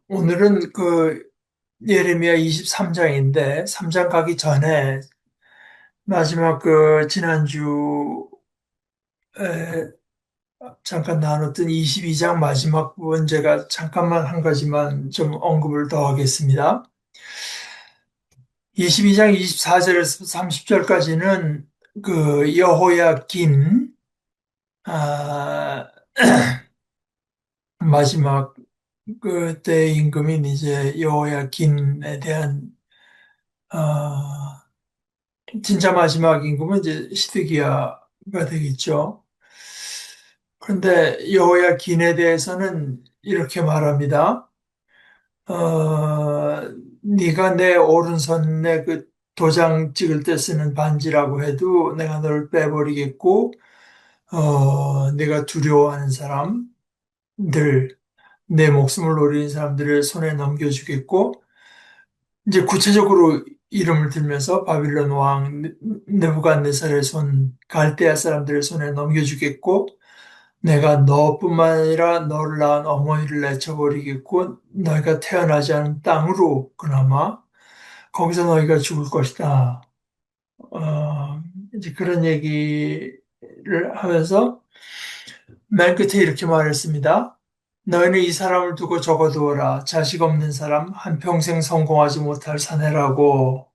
오늘은 예레미야 23장인데, 3장 가기 전에 마지막 지난주에 잠깐 나눴던 22장 마지막 부분 제가 잠깐만 한 가지만 좀 언급을 더 하겠습니다. 22장 24절에서 30절까지는 여호야긴, 아, 마지막 그때 임금인 이제 여호야긴에 대한 어, 진짜 마지막 임금은 이제 시드기야가 되겠죠. 그런데 여호야긴에 대해서는 이렇게 말합니다. 네가 내 오른손에 그 도장 찍을 때 쓰는 반지라고 해도 내가 너를 빼버리겠고, 네가 두려워하는 사람들, 내 목숨을 노리는 사람들을 손에 넘겨주겠고, 이제 구체적으로 이름을 들면서 바빌론 왕 느부갓네살의 손, 갈대아 사람들의 손에 넘겨주겠고, 내가 너뿐만 아니라 너를 낳은 어머니를 내쳐버리겠고, 너희가 태어나지 않은 땅으로 그나마 거기서 너희가 죽을 것이다. 이제 그런 얘기를 하면서 맨 끝에 이렇게 말했습니다. 너희는 이 사람을 두고 적어두어라. 자식 없는 사람, 한평생 성공하지 못할 사내라고.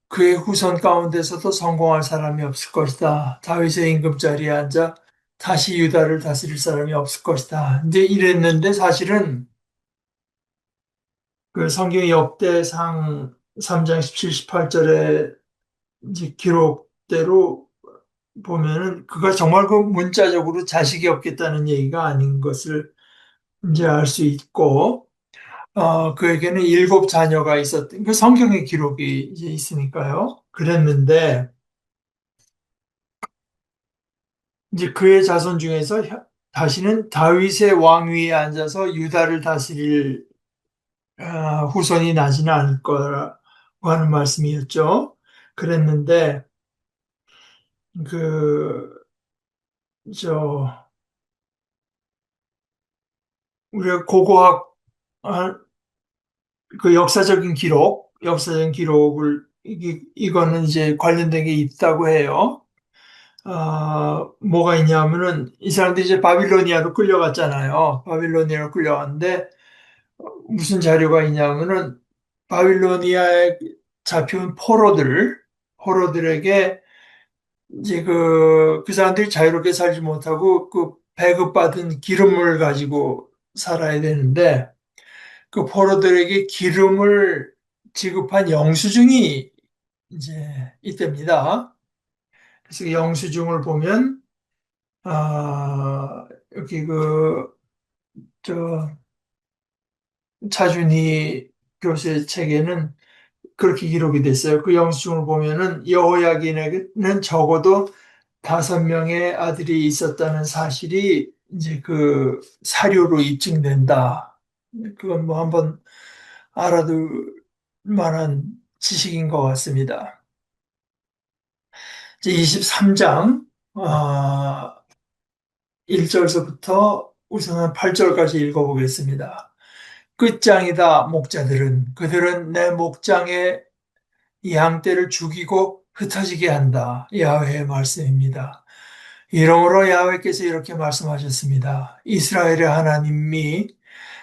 그의 후손 가운데서도 성공할 사람이 없을 것이다. 다윗의 임금 자리에 앉아 다시 유다를 다스릴 사람이 없을 것이다. 이제 이랬는데 사실은 그 성경 역대상 3장 17, 18절의 이제 기록대로 보면은 그가 정말 그 문자적으로 자식이 없겠다는 얘기가 아닌 것을 이제 알 수 있고, 그에게는 일곱 자녀가 있었던, 그 성경의 기록이 이제 있으니까요. 그랬는데, 이제 그의 자손 중에서 다시는 다윗의 왕위에 앉아서 유다를 다스릴 후손이 나지는 않을 거라고 하는 말씀이었죠. 그랬는데 그 저 우리가 고고학 그 역사적인 기록을 이거는 이제 관련된 게 있다고 해요. 뭐가 있냐면은 이 사람들이 이제 바빌로니아로 끌려갔잖아요. 바빌로니아로 끌려갔는데 무슨 자료가 있냐면은 바빌로니아에 잡혀온 포로들에게 이제 그 사람들이 자유롭게 살지 못하고 그 배급받은 기름을 가지고 살아야 되는데 그 포로들에게 기름을 지급한 영수증이 이제 이때입니다. 그래서 그 영수증을 보면 여기 저 차준희 교수의 책에는 그렇게 기록이 됐어요. 그 영수증을 보면은 여호야긴에게는 적어도 5명의 아들이 있었다는 사실이 이제 그 사료로 입증된다. 그건 뭐 한번 알아둘 만한 지식인 것 같습니다. 이제 23장 1절서부터 우선은 8절까지 읽어보겠습니다. 끝장이다 목자들은 그들은 내 목장의 양떼를 죽이고 흩어지게 한다. 야훼의 말씀입니다. 이러므로 야훼께서 이렇게 말씀하셨습니다. 이스라엘의 하나님이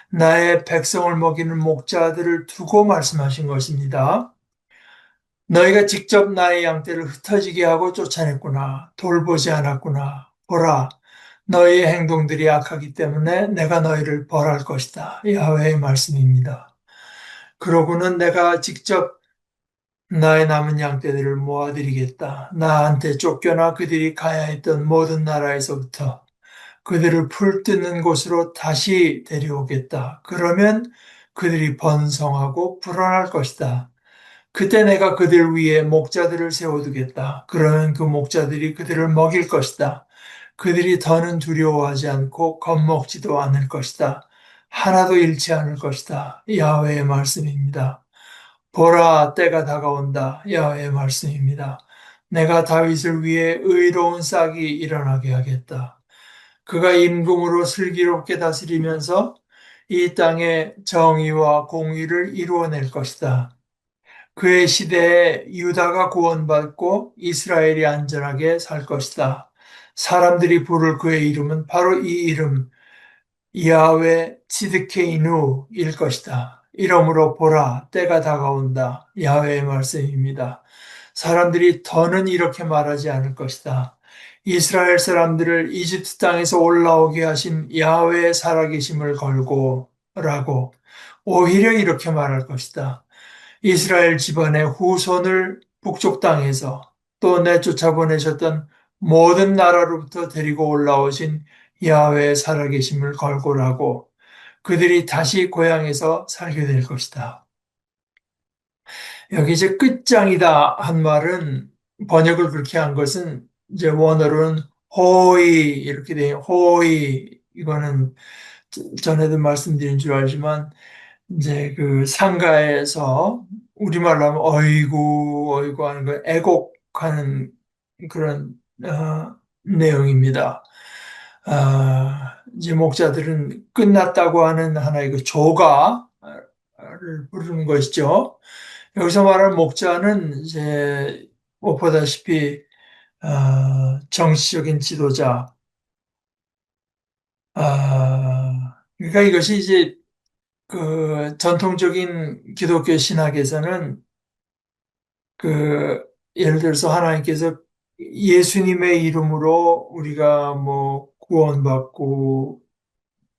나의 백성을 먹이는 목자들을 두고 말씀하신 것입니다. 너희가 직접 나의 양떼를 흩어지게 하고 쫓아냈구나. 돌보지 않았구나. 보라, 너희의 행동들이 악하기 때문에 내가 너희를 벌할 것이다. 야훼의 말씀입니다. 그러고는 내가 직접 나의 남은 양떼들을 모아드리겠다. 나한테 쫓겨나 그들이 가야 했던 모든 나라에서부터 그들을 풀 뜯는 곳으로 다시 데려오겠다. 그러면 그들이 번성하고 불어날 것이다. 그때 내가 그들 위에 목자들을 세워두겠다. 그러면 그 목자들이 그들을 먹일 것이다. 그들이 더는 두려워하지 않고 겁먹지도 않을 것이다. 하나도 잃지 않을 것이다. 야훼의 말씀입니다. 보라, 때가 다가온다. 야훼의 말씀입니다. 내가 다윗을 위해 의로운 싹이 일어나게 하겠다. 그가 임금으로 슬기롭게 다스리면서 이 땅에 정의와 공의를 이루어낼 것이다. 그의 시대에 유다가 구원받고 이스라엘이 안전하게 살 것이다. 사람들이 부를 그의 이름은 바로 이 이름 야훼 츠드케이누일 것이다. 이러므로 보라, 때가 다가온다. 야훼의 말씀입니다. 사람들이 더는 이렇게 말하지 않을 것이다. 이스라엘 사람들을 이집트 땅에서 올라오게 하신 야훼의 살아계심을 걸고라고 오히려 이렇게 말할 것이다. 이스라엘 집안의 후손을 북쪽 땅에서 또 내쫓아 보내셨던 모든 나라로부터 데리고 올라오신 야훼의 살아계심을 걸고라고 그들이 다시 고향에서 살게 될 것이다. 여기 이제 끝장이다 한 말은 번역을 그렇게 한 것은 이제 원어로는 호의 이렇게 돼요. 호의 이거는 전에도 말씀드린 줄 알지만 이제 그 상가에서 우리말로 하면 어이구 어이구 하는 거 애곡하는 그런 내용입니다. 이제 목자들은 끝났다고 하는 하나의 그 조가를 부르는 것이죠. 여기서 말하는 목자는 이제 못 보다시피 정치적인 지도자, 그러니까 이것이 이제 그 전통적인 기독교 신학에서는 그 예를 들어서 하나님께서 예수님의 이름으로 우리가 뭐 구원받고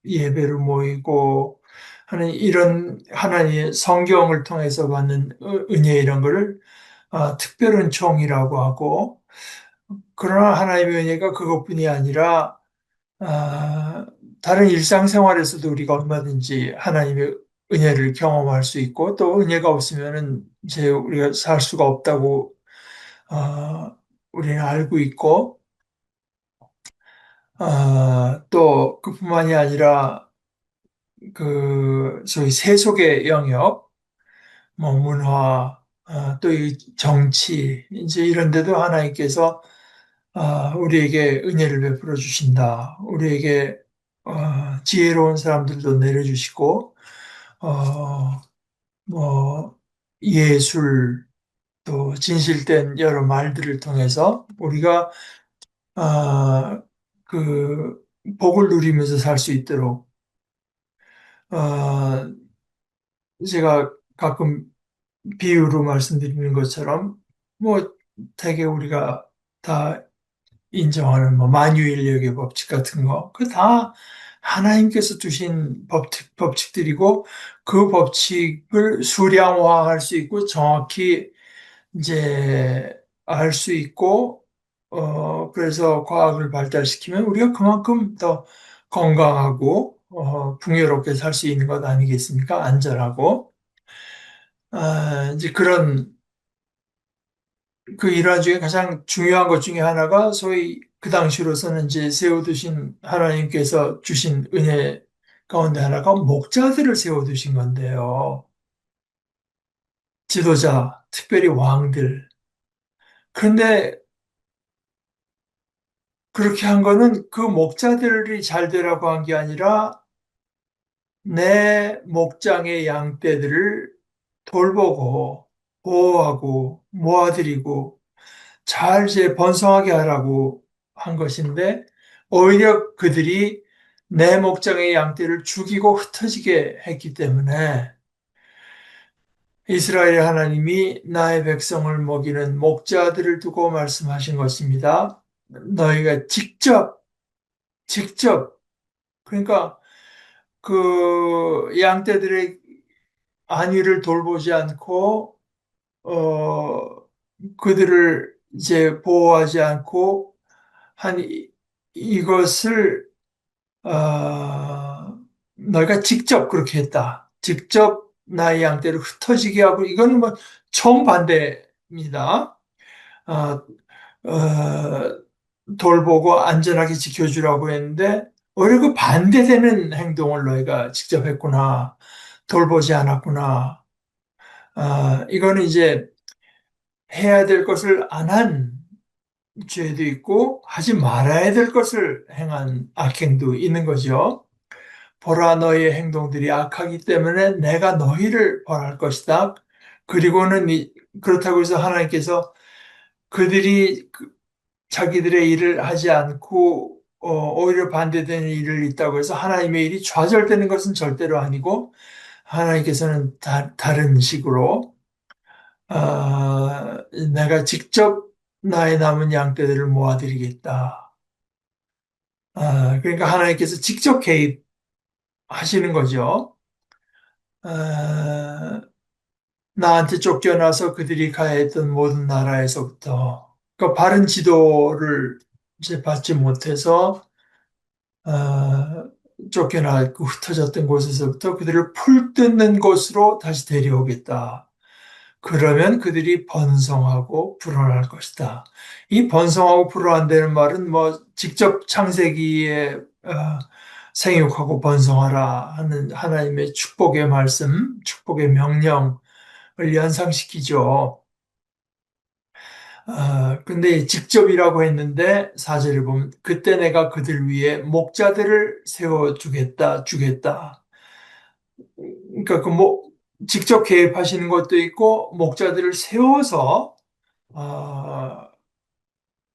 예배를 모이고 하는 이런 하나님의 성경을 통해서 받는 은혜 이런 거를 특별한 총이라고 하고 그러나 하나님의 은혜가 그것뿐이 아니라 아, 다른 일상생활에서도 우리가 얼마든지 하나님의 은혜를 경험할 수 있고 또 은혜가 없으면은 이제 우리가 살 수가 없다고 우리는 알고 있고 또 그뿐만이 아니라 그 소위 세속의 영역, 뭐 문화, 또 이 정치 이제 이런 데도 하나님께서 우리에게 은혜를 베풀어 주신다. 우리에게 지혜로운 사람들도 내려주시고, 어, 뭐, 예술, 또 진실된 여러 말들을 통해서 우리가, 아, 그, 복을 누리면서 살 수 있도록, 어, 제가 가끔 비유로 말씀드리는 것처럼, 뭐, 되게 우리가 다 인정하는 뭐 만유인력의 법칙 같은 거, 그 다 하나님께서 두신 법칙들이고 그 법칙을 수량화할 수 있고 정확히 이제 알 수 있고 그래서 과학을 발달시키면 우리가 그만큼 더 건강하고 풍요롭게 살 수 있는 것 아니겠습니까? 안전하고 이제 그런 그 일환 중에 가장 중요한 것 중에 하나가 소위 그 당시로서는 이제 세워두신 하나님께서 주신 은혜 가운데 하나가 목자들을 세워두신 건데요. 지도자, 특별히 왕들. 그런데 그렇게 한 거는 그 목자들이 잘 되라고 한 게 아니라 내 목장의 양떼들을 돌보고 보호하고 모아드리고 잘 이제 번성하게 하라고 한 것인데 오히려 그들이 내 목장의 양떼를 죽이고 흩어지게 했기 때문에 이스라엘 하나님이 나의 백성을 먹이는 목자들을 두고 말씀하신 것입니다. 너희가 직접 그러니까 그 양떼들의 안위를 돌보지 않고 그들을 이제 보호하지 않고 한 이것을 너희가 직접 그렇게 했다. 직접 나의 양떼를 흩어지게 하고 이거는 뭐 정반대입니다. 어, 어, 돌보고 안전하게 지켜주라고 했는데 오히려 그 반대되는 행동을 너희가 직접 했구나. 돌보지 않았구나. 이거는 이제 해야 될 것을 안 한 죄도 있고 하지 말아야 될 것을 행한 악행도 있는 거죠. 보라 너희의 행동들이 악하기 때문에 내가 너희를 벌할 것이다. 그리고는 그렇다고 해서 하나님께서 그들이 자기들의 일을 하지 않고 오히려 반대되는 일을 있다고 해서 하나님의 일이 좌절되는 것은 절대로 아니고 하나님께서는 다른 식으로 내가 직접 나의 남은 양떼들을 모아드리겠다. 그러니까 하나님께서 직접 개입하시는 거죠. 아, 나한테 쫓겨나서 그들이 가야 했던 모든 나라에서부터 그러니까 바른 지도를 이제 받지 못해서 쫓겨나고 흩어졌던 곳에서부터 그들을 풀 뜯는 곳으로 다시 데려오겠다. 그러면 그들이 번성하고 불어날 것이다. 이 번성하고 불어난다는 말은 뭐 직접 창세기에 생육하고 번성하라 하는 하나님의 축복의 말씀, 축복의 명령을 연상시키죠. 근데 직접이라고 했는데 사절을 보면 그때 내가 그들 위해 목자들을 세워주겠다, 주겠다. 그러니까 직접 개입하시는 것도 있고 목자들을 세워서 어,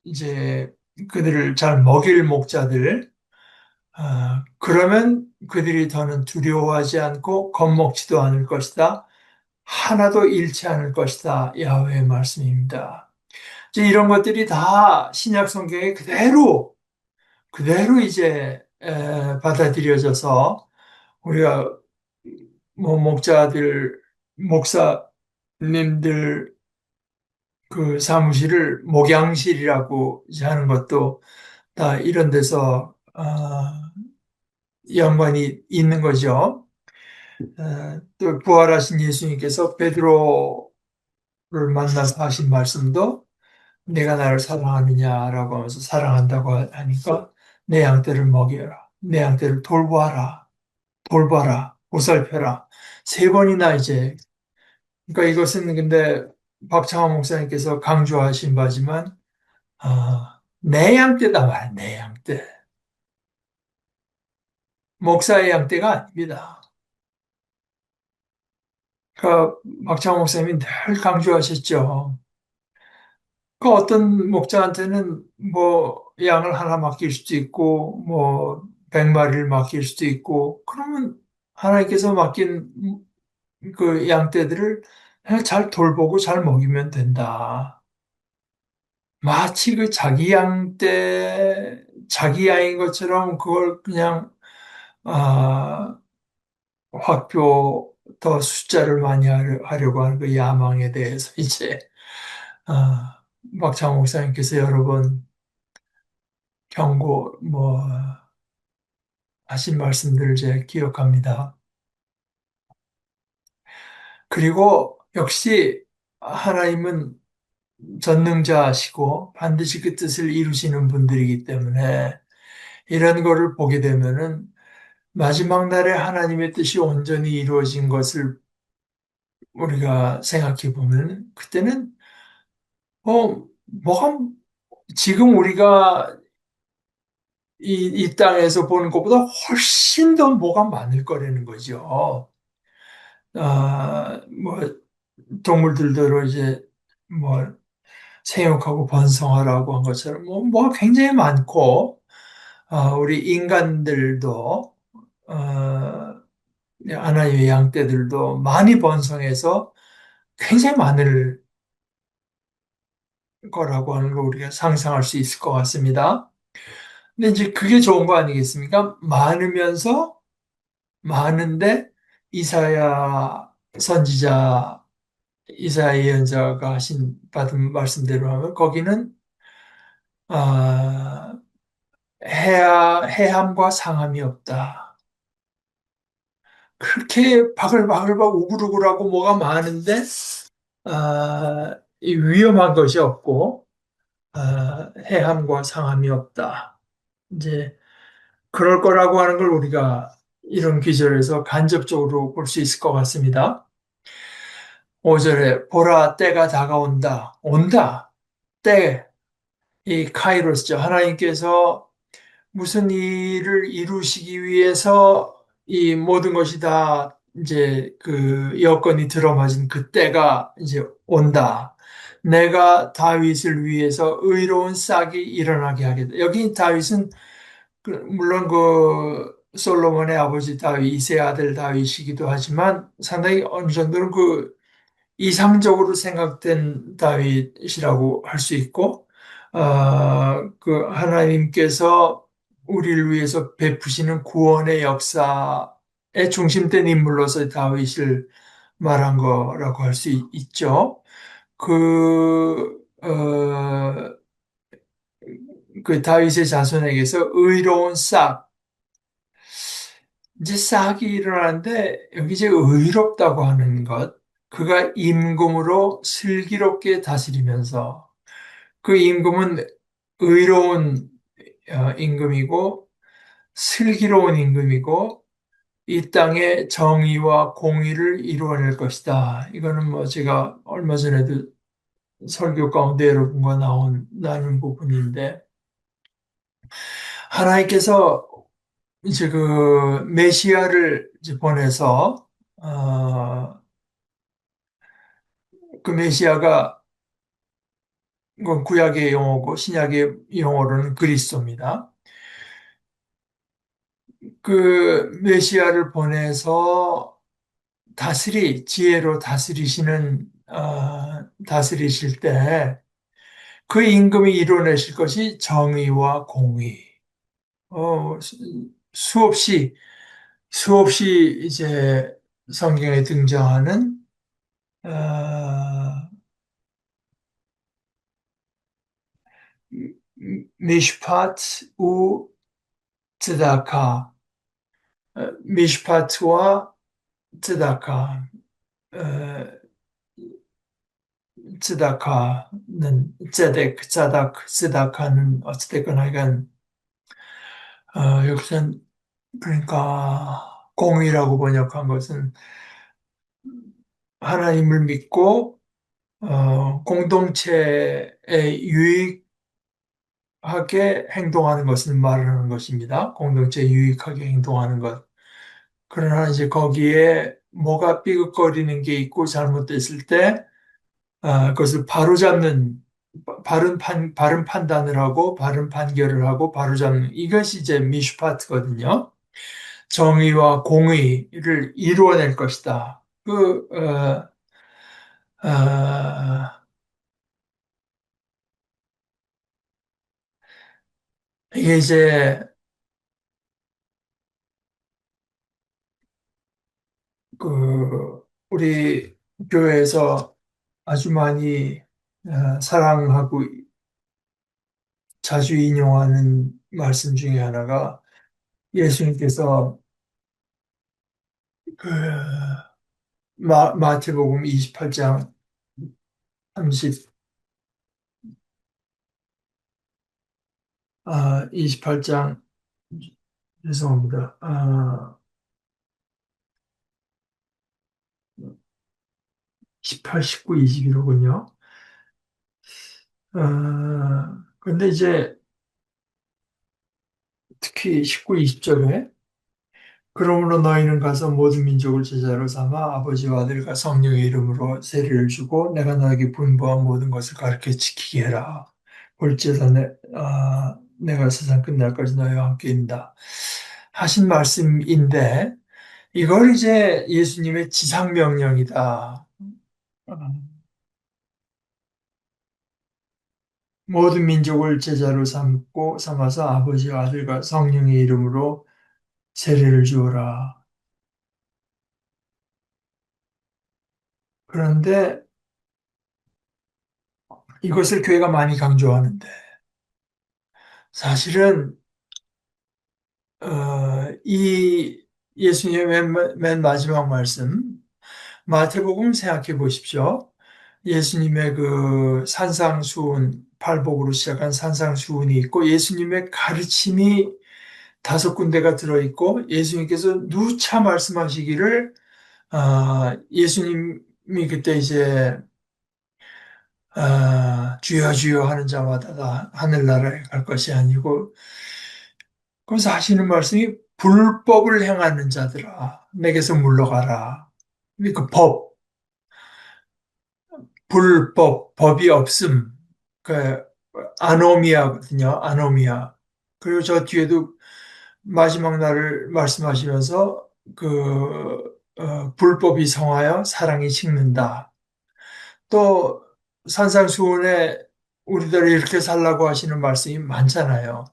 이제 그들을 잘 먹일 목자들 그러면 그들이 더는 두려워하지 않고 겁먹지도 않을 것이다. 하나도 잃지 않을 것이다. 야훼의 말씀입니다. 이제 이런 것들이 다 신약 성경에 그대로 이제 받아들여져서 우리가 뭐 목사님들 그 사무실을 목양실이라고 이제 하는 것도 다 이런 데서 연관이 있는 거죠. 또 부활하신 예수님께서 베드로를 만나서 하신 말씀도 내가 나를 사랑하느냐라고 하면서 사랑한다고 하니까 내 양떼를 먹여라. 내 양떼를 돌봐라. 보살펴라. 세 번이나 이제 그러니까 이것은 근데 박창호 목사님께서 강조하신 바지만 내 양떼다 말이야. 내 양떼. 목사의 양떼가 아닙니다. 그러니까 박창호 목사님이 늘 강조하셨죠. 그 어떤 목자한테는 뭐 양을 하나 맡길 수도 있고 뭐 100마리를 맡길 수도 있고 그러면 하나님께서 맡긴 그 양떼들을 그냥 잘 돌보고 잘 먹이면 된다. 마치 그 자기 양인 것처럼 그걸 그냥 아, 더 숫자를 많이 하려고 하는 그 야망에 대해서 이제 박창호 목사님께서 여러 번 경고 하신 말씀들을 제가 기억합니다. 그리고 역시 하나님은 전능자시고 반드시 그 뜻을 이루시는 분들이기 때문에 이런 거를 보게 되면은 마지막 날에 하나님의 뜻이 온전히 이루어진 것을 우리가 생각해 보면 그때는 뭐가 지금 우리가 이 땅에서 보는 것보다 훨씬 더 뭐가 많을 거라는 거죠. 뭐 동물들도 이제 뭐 생육하고 번성하라고 한 것처럼 뭐 굉장히 많고 우리 인간들도 하나님의 양떼들도 많이 번성해서 굉장히 많을 거라고 하는 거 우리가 상상할 수 있을 것 같습니다. 근데 이제 그게 좋은 거 아니겠습니까? 많으면서 많은데 이사야 선지자 이사야 예언자가 받은 말씀대로 하면 거기는 아, 해함과 상함이 없다. 그렇게 바글바글바글 우글우글하고 뭐가 많은데 이 위험한 것이 없고 해함과 상함이 없다. 이제 그럴 거라고 하는 걸 우리가 이런 기절에서 간접적으로 볼 수 있을 것 같습니다. 5절에 보라 때가 다가온다. 온다. 때. 이 카이로스죠. 하나님께서 무슨 일을 이루시기 위해서 이 모든 것이 다 이제 그 여건이 들어맞은 그때가 이제 온다. 내가 다윗을 위해서 의로운 싹이 일어나게 하겠다. 여기 다윗은 물론 그 솔로몬의 아버지 다윗, 이세 아들 다윗이기도 하지만 상당히 어느 정도는 그 이상적으로 생각된 다윗이라고 할 수 있고, 그 하나님께서 우리를 위해서 베푸시는 구원의 역사의 중심된 인물로서 다윗을 말한 거라고 할 수 있죠. 그 다윗의 자손에게서 의로운 싹, 이제 싹이 일어나는데 여기 이제 의롭다고 하는 것, 그가 임금으로 슬기롭게 다스리면서 그 임금은 의로운 임금이고 슬기로운 임금이고 이 땅에 정의와 공의를 이루어낼 것이다. 이거는 뭐 제가 얼마 전에도 설교 가운데 여러분과 나눈 부분인데 하나님께서 이제 그 메시아를 이제 보내서 그 메시아가 이건 구약의 용어고 신약의 용어로는 그리스도입니다. 그 메시아를 보내서 지혜로 다스리실 때 그 임금이 이루어내실 것이 정의와 공의. 수없이, 수없이 이제 성경에 등장하는, 어, 미슈파트 우 츠다카, 미슈파트와 츠다카, 어, 츠다카는 츠다카는 어찌됐건 하여간 여기서는 그러니까 공의라고 번역한 것은 하나님을 믿고 공동체에 유익하게 행동하는 것을 말하는 것입니다. 공동체에 유익하게 행동하는 것. 그러나 이제 거기에 뭐가 삐걱거리는 게 있고 잘못됐을 때 그것을 바로잡는 바른 판단을 하고 바른 판결을 하고 바로잡는 이것이 이제 미슈파트거든요. 정의와 공의를 이루어낼 것이다. 어, 이게 이제 우리 교회에서 아주 많이 사랑하고 자주 인용하는 말씀 중에 하나가 예수님께서 그 마태복음 28장 30, 28장 죄송합니다. 18, 19, 20이로군요. 근데 이제 특히 19, 20절에 그러므로 너희는 가서 모든 민족을 제자로 삼아 아버지와 아들과 성령의 이름으로 세례를 주고 내가 너에게 분부한 모든 것을 가르쳐 지키게 해라. 볼지어다 내가 세상 끝날까지 너희와 함께 있다. 하신 말씀인데 이걸 이제 예수님의 지상명령이다. 어, 모든 민족을 제자로 삼아서 아버지와 아들과 성령의 이름으로 세례를 주어라. 그런데 이것을 교회가 많이 강조하는데 사실은 이 예수님의 맨 마지막 말씀 마태복음 생각해 보십시오. 예수님의 그 산상수훈 팔복으로 시작한 산상수훈이 있고 예수님의 가르침이 다섯 군데가 들어있고 예수님께서 누차 말씀하시기를 예수님이 그때 이제 주여 주여 하는 자마다 다 하늘나라에 갈 것이 아니고 거기서 하시는 말씀이 불법을 행하는 자들아, 내게서 물러가라. 그 법, 불법, 법이 없음. 그 아노미아거든요. 아노미아. 그리고 저 뒤에도 마지막 날을 말씀하시면서 불법이 성하여 사랑이 식는다. 또 산상수훈에 우리들을 이렇게 살라고 하시는 말씀이 많잖아요.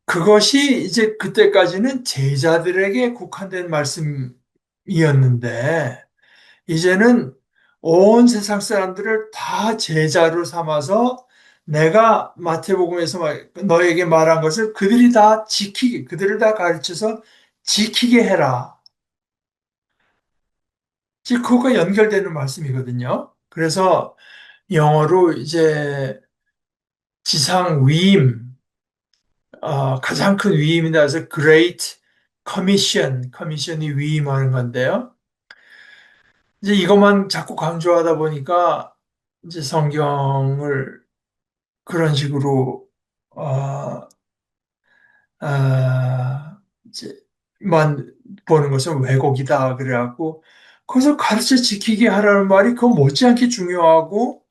그것이 이제 그때까지는 제자들에게 국한된 말씀이었는데, 이제는 온 세상 사람들을 다 제자로 삼아서 내가 마태복음에서 너에게 말한 것을 그들을 다 가르쳐서 지키게 해라. 즉, 그것과 연결되는 말씀이거든요. 그래서 영어로 이제 지상 위임, 가장 큰 위임이다 해서 Great Commission, 커미션이 위임하는 건데요. 이제 이것만 자꾸 강조하다 보니까 이제 성경을 그런 식으로 어, 이제 만 보는 것은 왜곡이다 그래갖고 거기서 가르쳐 지키게 하라는 말이 그 못지않게 중요하고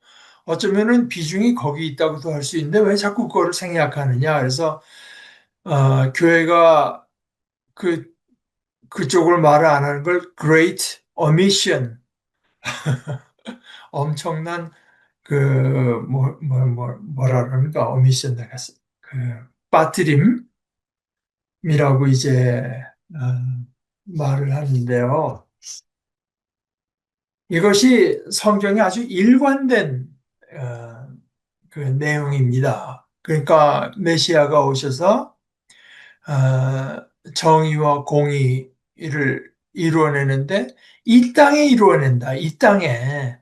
어쩌면은 비중이 거기 있다고도 할 수 있는데 왜 자꾸 그거를 생략하느냐. 그래서 교회가 그 그쪽을 말을 안 하는 걸 Great Omission, 엄청난 뭐라 그럽니까? 오미션 그 빠뜨림이라고 이제 말을 하는데요. 이것이 성경에 아주 일관된 어, 그 내용입니다. 그러니까 메시아가 오셔서 정의와 공의를 이루어내는데 이 땅에 이루어낸다. 이 땅에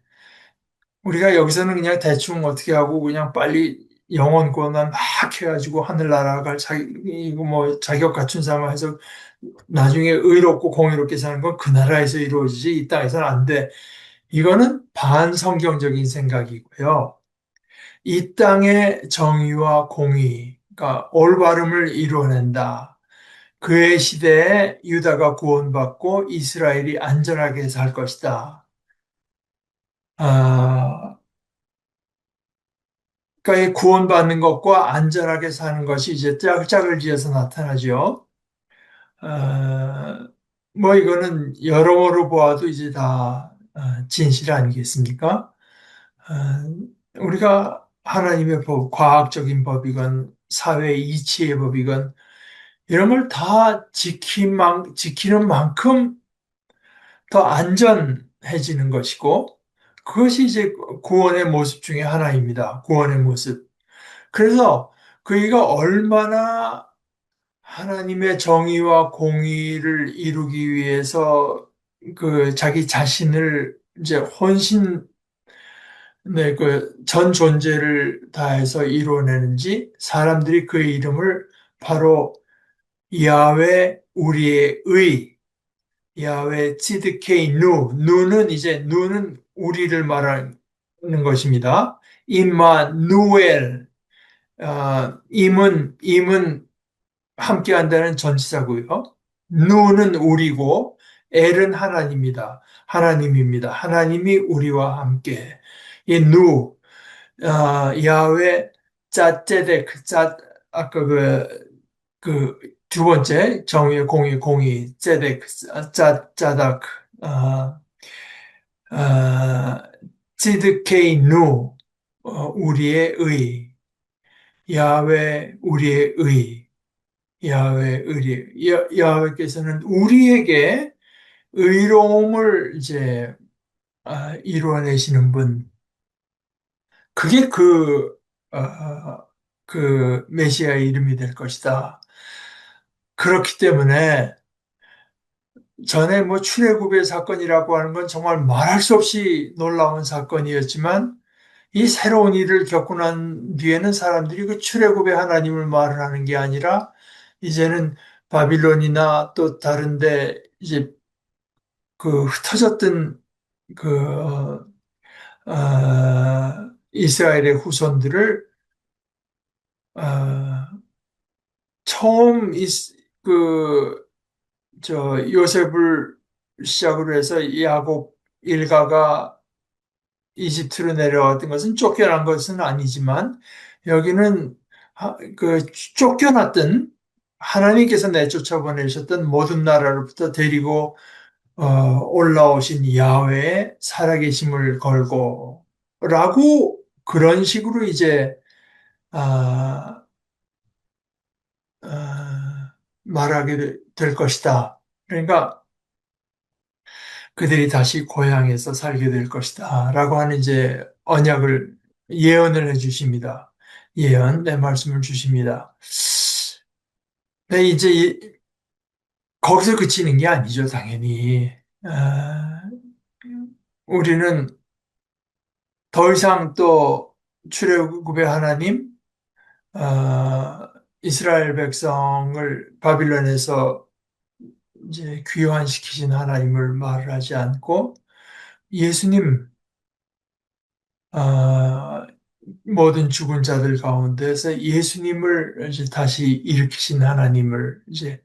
우리가 여기서는 그냥 대충 어떻게 하고 그냥 빨리 영원권만 막 해가지고 하늘나라가 자기 이거 뭐 자격 갖춘 사람 해서 나중에 의롭고 공의롭게 사는 건 그 나라에서 이루어지지 이 땅에서는 안 돼. 이거는 반성경적인 생각이고요. 이 땅의 정의와 공의, 그러니까 올바름을 이루어낸다. 그의 시대에 유다가 구원받고 이스라엘이 안전하게 살 것이다. 아, 그러니까 이 구원받는 것과 안전하게 사는 것이 이제 짝을 지어서 나타나죠. 뭐 이거는 여러모로 보아도 이제 다 진실 아니겠습니까? 우리가 하나님의 법, 과학적인 법이건 사회 이치의 법이건 이런 걸 다 지키는 만큼 더 안전해지는 것이고 그것이 이제 구원의 모습 중에 하나입니다. 구원의 모습. 그래서 그이가 얼마나 하나님의 정의와 공의를 이루기 위해서 그 자기 자신을 이제 전 존재를 다해서 이루어내는지 사람들이 그의 이름을 바로 야훼 우리의 의, 야훼 찌드케이 누는 이제 누는 우리를 말하는 것입니다. 임마누엘, 임은 함께한다는 전치사고요. 누는 우리고 엘은 하나님입니다. 하나님이 우리와 함께. 이 야훼 짜ጼ덱 아까 그 두 번째 정의 공의 ጼ덱 짜다크 아, 아, 찌드케이 우리의 의 야훼 우리의 의 야훼께서는 우리에게 의로움을 이제 이루어내시는 분. 그게 그 메시아의 이름이 될 것이다. 그렇기 때문에 전에 뭐 출애굽의 사건이라고 하는 건 정말 말할 수 없이 놀라운 사건이었지만 이 새로운 일을 겪고 난 뒤에는 사람들이 그 출애굽의 하나님을 말을 하는 게 아니라 이제는 바빌론이나 또 다른데 이제 그 흩어졌던 그 이스라엘의 후손들을 어, 처음 그, 요셉을 시작으로 해서 야곱 일가가 이집트로 내려왔던 것은 쫓겨난 것은 아니지만 여기는 쫓겨났던 하나님께서 내쫓아 보내셨던 모든 나라로부터 데리고 올라오신 야훼의 살아계심을 걸고 라고 그런 식으로 이제 아, 말하게 될 것이다. 그러니까 그들이 다시 고향에서 살게 될 것이다. 라고 하는 이제 언약을 예언을 해 주십니다. 예언, 내 말씀을 주십니다. 네, 이제 거기서 그치는 게 아니죠, 당연히. 아, 우리는 더 이상 또 출애굽의 하나님, 이스라엘 백성을 바빌론에서 이제 귀환시키신 하나님을 말을 하지 않고 예수님, 아, 모든 죽은 자들 가운데서 예수님을 이제 다시 일으키신 하나님을 이제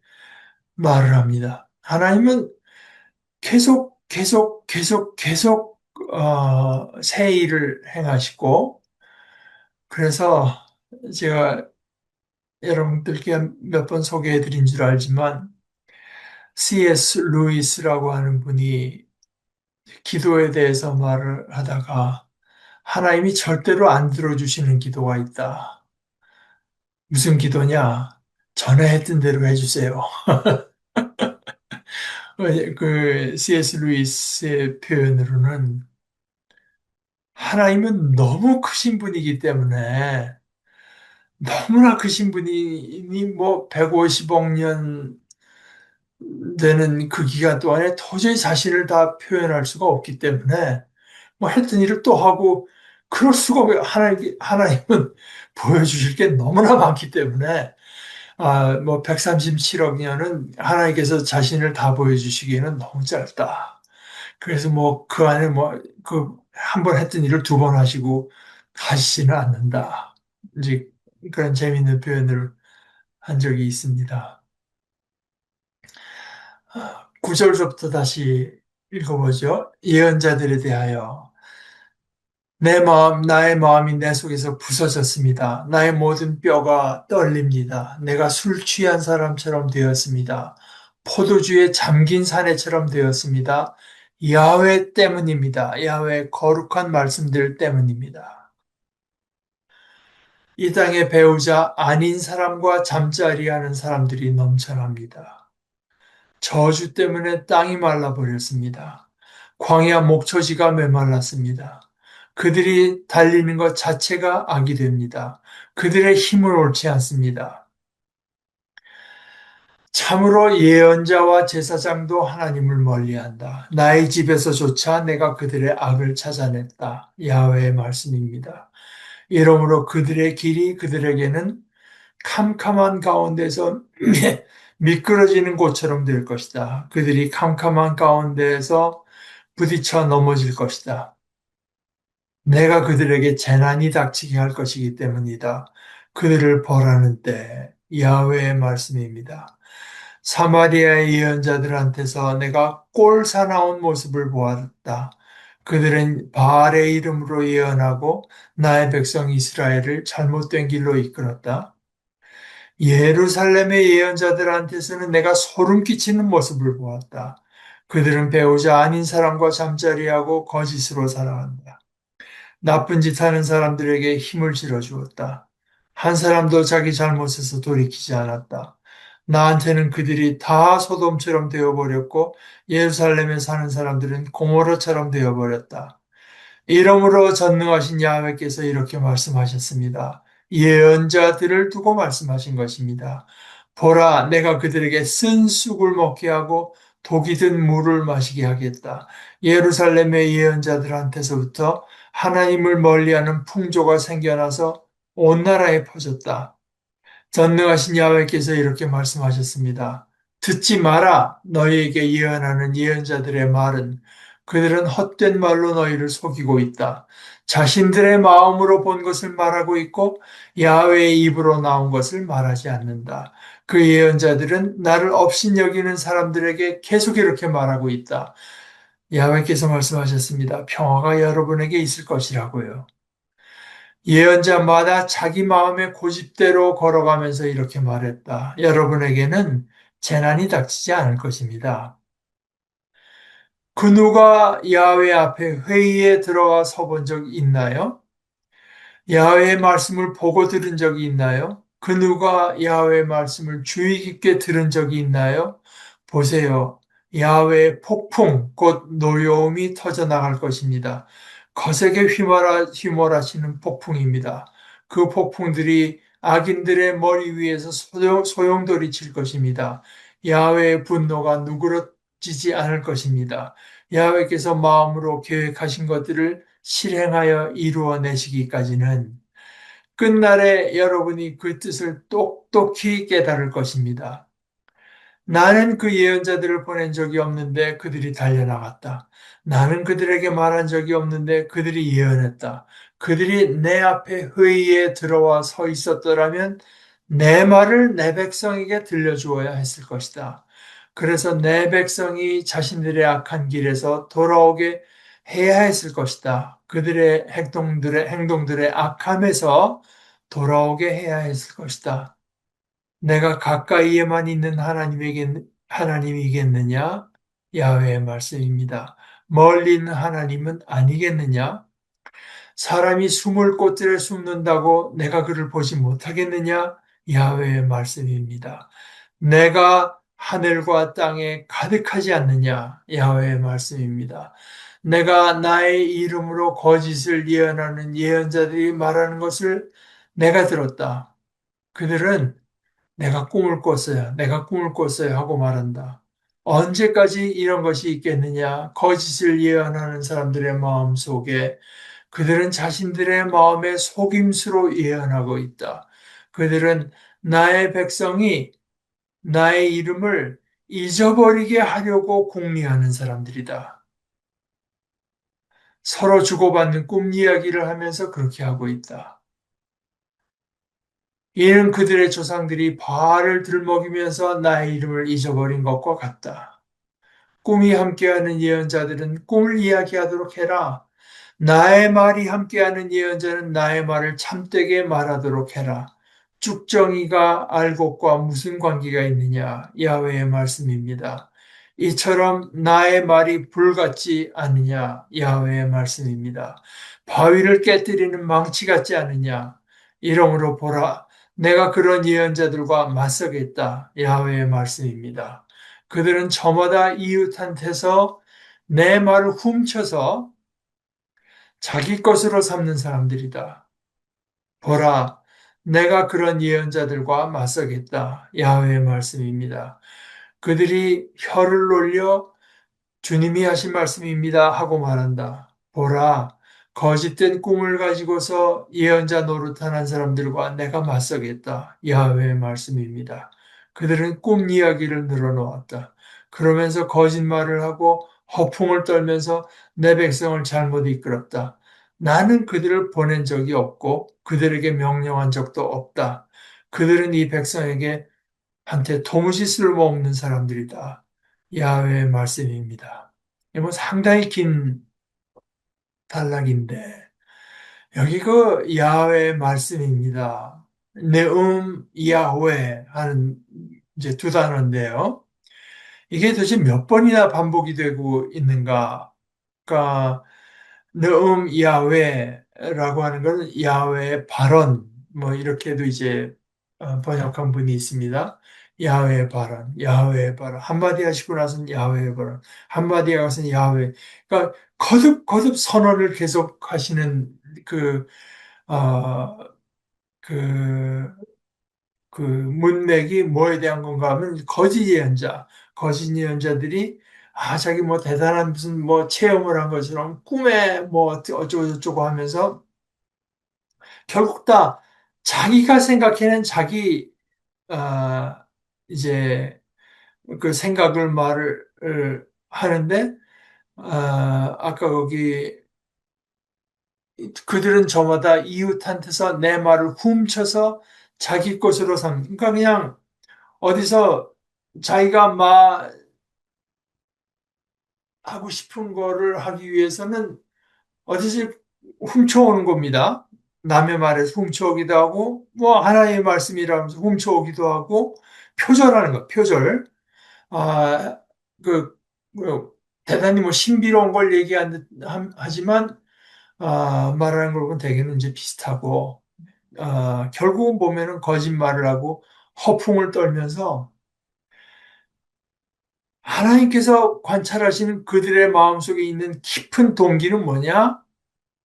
말을 합니다. 하나님은 계속 새 일을 행하시고 그래서 제가 여러분들께 몇 번 소개해 드린 줄 알지만 C.S. 루이스라고 하는 분이 기도에 대해서 말을 하다가 하나님이 절대로 안 들어주시는 기도가 있다. 무슨 기도냐? 전에 했던 대로 해주세요. 그 C.S. 루이스의 표현으로는 하나님은 너무 크신 분이기 때문에 너무나 크신 분이 뭐 150억 년 되는 그 기간 동안에 도저히 자신을 다 표현할 수가 없기 때문에 뭐 했던 일을 또 하고 그럴 수가 없어요. 하나님은 보여주실 게 너무나 많기 때문에 뭐 137억 년은 하나님께서 자신을 다 보여주시기에는 너무 짧다. 그래서 뭐 그 안에 뭐 그 한 번 했던 일을 두 번 하시고 하시지는 않는다. 이제 그런 재미있는 표현을 한 적이 있습니다. 9절부터 다시 읽어보죠. 예언자들에 대하여 나의 마음이 내 속에서 부서졌습니다. 나의 모든 뼈가 떨립니다. 내가 술 취한 사람처럼 되었습니다. 포도주에 잠긴 사내처럼 되었습니다. 야훼 때문입니다. 야훼의 거룩한 말씀들 때문입니다. 이 땅의 배우자 아닌 사람과 잠자리하는 사람들이 넘쳐납니다. 저주 때문에 땅이 말라버렸습니다. 광야 목초지가 메말랐습니다. 그들이 달리는 것 자체가 악이 됩니다. 그들의 힘을 옳지 않습니다. 참으로 예언자와 제사장도 하나님을 멀리한다. 나의 집에서조차 내가 그들의 악을 찾아냈다. 야훼의 말씀입니다. 이러므로 그들의 길이 그들에게는 캄캄한 가운데서 미끄러지는 곳처럼 될 것이다. 그들이 캄캄한 가운데에서 부딪혀 넘어질 것이다. 내가 그들에게 재난이 닥치게 할 것이기 때문이다. 그들을 벌하는 때 야훼의 말씀입니다. 사마리아의 예언자들한테서 내가 꼴 사나운 모습을 보았다. 그들은 바알의 이름으로 예언하고 나의 백성 이스라엘을 잘못된 길로 이끌었다. 예루살렘의 예언자들한테서는 내가 소름 끼치는 모습을 보았다. 그들은 배우자 아닌 사람과 잠자리하고 거짓으로 살아간다. 나쁜 짓 하는 사람들에게 힘을 실어 주었다. 한 사람도 자기 잘못에서 돌이키지 않았다. 나한테는 그들이 다 소돔처럼 되어버렸고 예루살렘에 사는 사람들은 고모로처럼 되어버렸다. 이러므로 전능하신 야훼께서 이렇게 말씀하셨습니다. 예언자들을 두고 말씀하신 것입니다. 보라, 내가 그들에게 쓴 쑥을 먹게 하고 독이 든 물을 마시게 하겠다. 예루살렘의 예언자들한테서부터 하나님을 멀리하는 풍조가 생겨나서 온 나라에 퍼졌다. 전능하신 야훼께서 이렇게 말씀하셨습니다. 듣지 마라. 너희에게 예언하는 예언자들의 말은 그들은 헛된 말로 너희를 속이고 있다. 자신들의 마음으로 본 것을 말하고 있고 야훼의 입으로 나온 것을 말하지 않는다. 그 예언자들은 나를 업신여기는 사람들에게 계속 이렇게 말하고 있다. 야훼께서 말씀하셨습니다. 평화가 여러분에게 있을 것이라고요. 예언자마다 자기 마음의 고집대로 걸어가면서 이렇게 말했다. 여러분에게는 재난이 닥치지 않을 것입니다. 그 누가 야훼 앞에 회의에 들어가 서본 적 있나요? 야훼의 말씀을 보고 들은 적이 있나요? 그 누가 야훼의 말씀을 주의 깊게 들은 적이 있나요? 보세요. 야훼의 폭풍, 곧 노여움이 터져나갈 것입니다. 거세게 휘몰아치는 폭풍입니다. 그 폭풍들이 악인들의 머리 위에서 소용돌이 칠 것입니다. 야훼의 분노가 누그러지지 않을 것입니다. 야훼께서 마음으로 계획하신 것들을 실행하여 이루어내시기까지는 끝날에 여러분이 그 뜻을 똑똑히 깨달을 것입니다. 나는 그 예언자들을 보낸 적이 없는데 그들이 달려나갔다. 나는 그들에게 말한 적이 없는데 그들이 예언했다. 그들이 내 앞에 회의에 들어와 서 있었더라면 내 말을 내 백성에게 들려주어야 했을 것이다. 그래서 내 백성이 자신들의 악한 길에서 돌아오게 해야 했을 것이다. 그들의 행동들의 악함에서 돌아오게 해야 했을 것이다. 내가 가까이에만 있는 하나님이겠느냐? 야훼의 말씀입니다. 멀리 있는 하나님은 아니겠느냐? 사람이 숨을 곳들에 숨는다고 내가 그를 보지 못하겠느냐? 야훼의 말씀입니다. 내가 하늘과 땅에 가득하지 않느냐? 야훼의 말씀입니다. 내가 나의 이름으로 거짓을 예언하는 예언자들이 말하는 것을 내가 들었다. 그들은 내가 꿈을 꿨어요. 내가 꿈을 꿨어요. 하고 말한다. 언제까지 이런 것이 있겠느냐? 거짓을 예언하는 사람들의 마음 속에 그들은 자신들의 마음의 속임수로 예언하고 있다. 그들은 나의 백성이 나의 이름을 잊어버리게 하려고 궁리하는 사람들이다. 서로 주고받는 꿈 이야기를 하면서 그렇게 하고 있다. 이는 그들의 조상들이 바알을 들먹이면서 나의 이름을 잊어버린 것과 같다. 꿈이 함께하는 예언자들은 꿈을 이야기하도록 해라. 나의 말이 함께하는 예언자는 나의 말을 참되게 말하도록 해라. 쭉정이가 알곡과 무슨 관계가 있느냐? 야훼의 말씀입니다. 이처럼 나의 말이 불같지 않느냐? 야훼의 말씀입니다. 바위를 깨뜨리는 망치 같지 않느냐? 이러므로 보라, 내가 그런 예언자들과 맞서겠다. 야훼의 말씀입니다. 그들은 저마다 이웃한테서 내 말을 훔쳐서 자기 것으로 삼는 사람들이다. 보라, 내가 그런 예언자들과 맞서겠다. 야훼의 말씀입니다. 그들이 혀를 놀려 주님이 하신 말씀입니다 하고 말한다. 보라, 거짓된 꿈을 가지고서 예언자 노릇하는 사람들과 내가 맞서겠다. 야훼의 말씀입니다. 그들은 꿈 이야기를 늘어놓았다. 그러면서 거짓말을 하고 허풍을 떨면서 내 백성을 잘못 이끌었다. 나는 그들을 보낸 적이 없고 그들에게 명령한 적도 없다. 그들은 이 백성에게 한테 도무지 쓸모없는 사람들이다. 야훼의 말씀입니다. 이거 상당히 긴 단락인데 여기 그 야훼의 말씀입니다. 야훼 하는 이제 두 단어인데요. 이게 도대체 몇 번이나 반복이 되고 있는가? 그러니까 야훼라고 하는 것은 야훼의 발언 뭐 이렇게도 이제 번역한 분이 있습니다. 야훼의 발언, 야훼의 발언 한마디 하시고 나서는 야훼의 발언 한마디 하고서는 야훼 그러니까 거듭 선언을 계속 하시는 그, 어, 그, 그 문맥이 뭐에 대한 건가 하면 거짓 예언자들이 자기 뭐 대단한 무슨 뭐 체험을 한 것처럼 꿈에 뭐 어쩌고저쩌고 하면서 결국 다 자기가 생각해낸 자기, 아, 이제 그 생각을 말을 하는데, 아까 거기 그들은 저마다 이웃한테서 내 말을 훔쳐서 자기 것으로 그러니까 그냥 어디서 자기가 막 하고 싶은 거를 하기 위해서는 어디서 훔쳐오는 겁니다. 남의 말에서 훔쳐오기도 하고, 뭐, 하나님의 말씀이라면서 훔쳐오기도 하고, 표절하는 거, 표절. 아, 그, 뭐, 대단히 뭐 신비로운 걸 하지만, 말하는 걸 보면 대개는 이제 비슷하고, 결국은 보면은 거짓말을 하고 허풍을 떨면서 하나님께서 관찰하시는 그들의 마음속에 있는 깊은 동기는 뭐냐?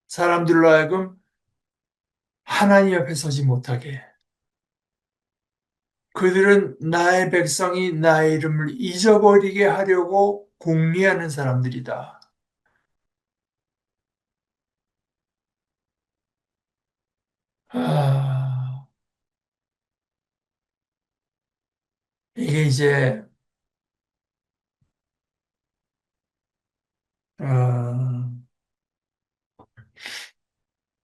사람들로 하여금 하나님 앞에 서지 못하게. 그들은 나의 백성이 나의 이름을 잊어버리게 하려고 공리하는 사람들이다. 아, 이게 이제, 어,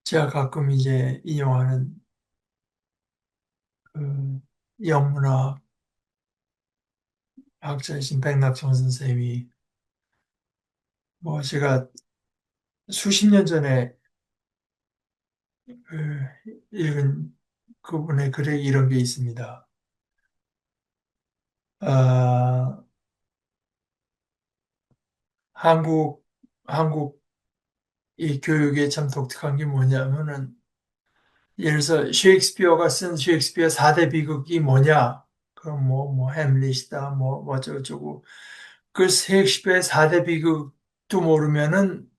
제가 가끔 이제 인용하는 그 영문학 학자이신 백낙천 선생님이 뭐 제가 수십 년 전에 읽은 그분의 글에 이런 게 있습니다. 아, 한국, 한국 이 교육에 참 독특한 게 뭐냐면은, 예를 들어서 셰익스피어가 쓴 셰익스피어 4대 비극이 뭐냐? 그럼 뭐, 햄릿이다, 뭐, 어쩌고저쩌고. 그 셰익스피어의 4대 비극도 모르면은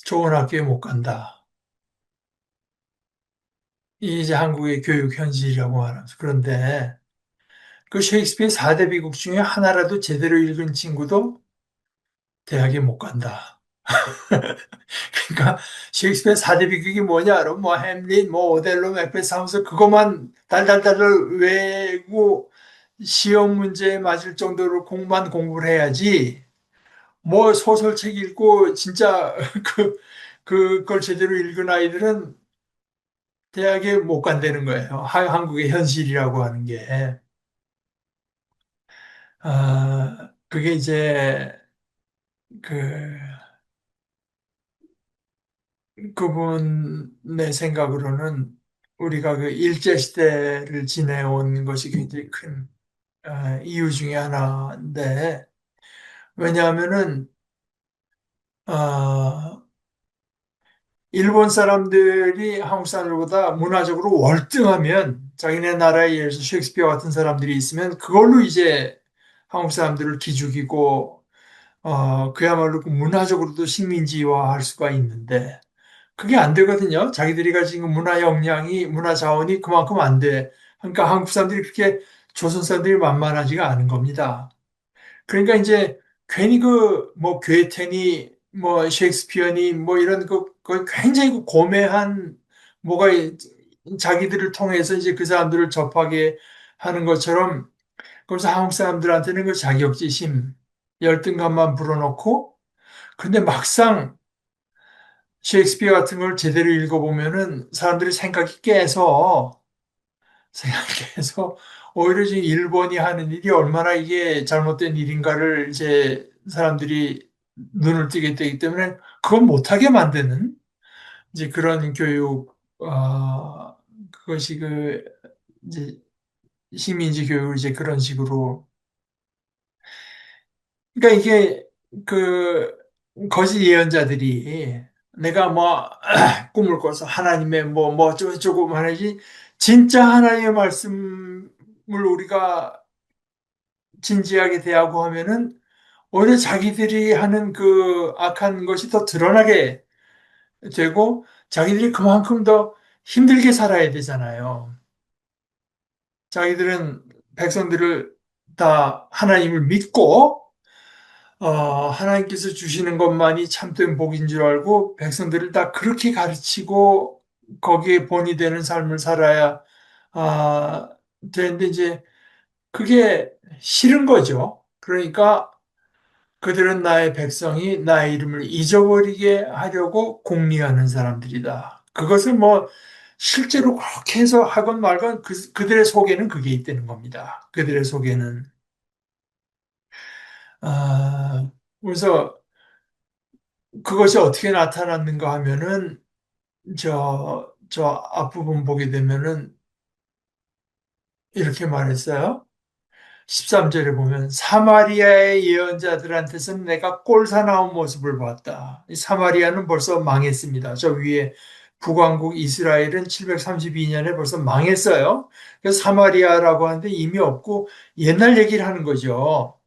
좋은 학교에 못 간다. 이 이제 한국의 교육 현실이라고 말하면서. 그런데 그 셰익스피어 4대 비극 중에 하나라도 제대로 읽은 친구도 대학에 못 간다. 그러니까 셰익스피어 4대 비극이 뭐냐? 그럼 뭐 햄릿, 뭐 오델로, 맥베스 하면서 그것만 달달달달 외우고 시험 문제에 맞을 정도로 공만 공부를 해야지. 뭐 소설책 읽고 진짜 그걸 제대로 읽은 아이들은 대학에 못 간다는 거예요. 한국의 현실이라고 하는 게. 그게 이제 그 그분의 생각으로는 우리가 그 일제시대를 지내온 것이 굉장히 큰 이유 중에 하나인데, 왜냐하면은, 어, 일본 사람들이 한국 사람들보다 문화적으로 월등하면 자기네 나라에 의해서 셰익스피어 같은 사람들이 있으면 그걸로 이제 한국 사람들을 기죽이고, 그야말로 그 문화적으로도 식민지화할 수가 있는데, 그게 안 되거든요. 자기들이 가진 그 문화 역량이, 문화 자원이 그만큼 안 돼. 그러니까 한국 사람들이 그렇게 조선 사람들이 만만하지가 않은 겁니다. 그러니까 이제 괜히 뭐 괴테니, 뭐 셰익스피어니, 뭐 이런 그 굉장히 그 고매한 뭐가 자기들을 통해서 이제 그 사람들을 접하게 하는 것처럼 그래서 한국 사람들한테는 그 자격지심, 열등감만 불어넣고 근데 막상 셰익스피어 같은 걸 제대로 읽어보면은 사람들이 생각이 깨서 오히려 지금 일본이 하는 일이 얼마나 이게 잘못된 일인가를 이제 사람들이 눈을 뜨게 되기 때문에 그건 못하게 만드는 이제 그런 교육, 그것이 이제 식민지 교육을 이제 그런 식으로 그러니까 이게 그 거짓 예언자들이 내가 뭐 꿈을 꿔서 하나님의 뭐 어쩌고저쩌고 말하지 진짜 하나님의 말씀을 우리가 진지하게 대하고 하면은 오히려 자기들이 하는 그 악한 것이 더 드러나게 되고 자기들이 그만큼 더 힘들게 살아야 되잖아요. 자기들은 백성들을 다 하나님을 믿고 하나님께서 주시는 것만이 참된 복인 줄 알고 백성들을 다 그렇게 가르치고 거기에 본이 되는 삶을 살아야 아, 되는데 이제 그게 싫은 거죠. 그러니까 그들은 나의 백성이 나의 이름을 잊어버리게 하려고 공리하는 사람들이다. 그것을 뭐 실제로 그렇게 해서 하건 말건 그들의 속에는 그게 있다는 겁니다. 그들의 속에는. 아, 그래서 그것이 어떻게 나타났는가 하면은 저 앞부분 보게 되면은 이렇게 말했어요. 13절에 보면 사마리아의 예언자들한테서는 내가 꼴사나운 모습을 봤다. 이 사마리아는 벌써 망했습니다. 저 위에 북왕국 이스라엘은 732년에 벌써 망했어요. 그래서 사마리아라고 하는데 이미 없고 옛날 얘기를 하는 거죠.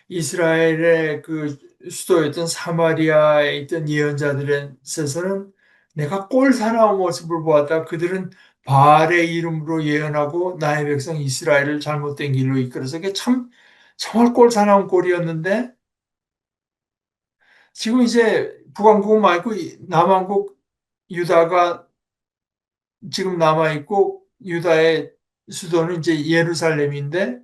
이스라엘의 그 수도였던 사마리아에 있던 예언자들에서는 내가 꼴사나운 모습을 보았다. 그들은 바알의 이름으로 예언하고 나의 백성 이스라엘을 잘못된 길로 이끌어서 그게 참 정말 꼴사나운 꼴이었는데 지금 이제 북왕국 말고 남왕국 유다가 지금 남아 있고 유다의 수도는 이제 예루살렘인데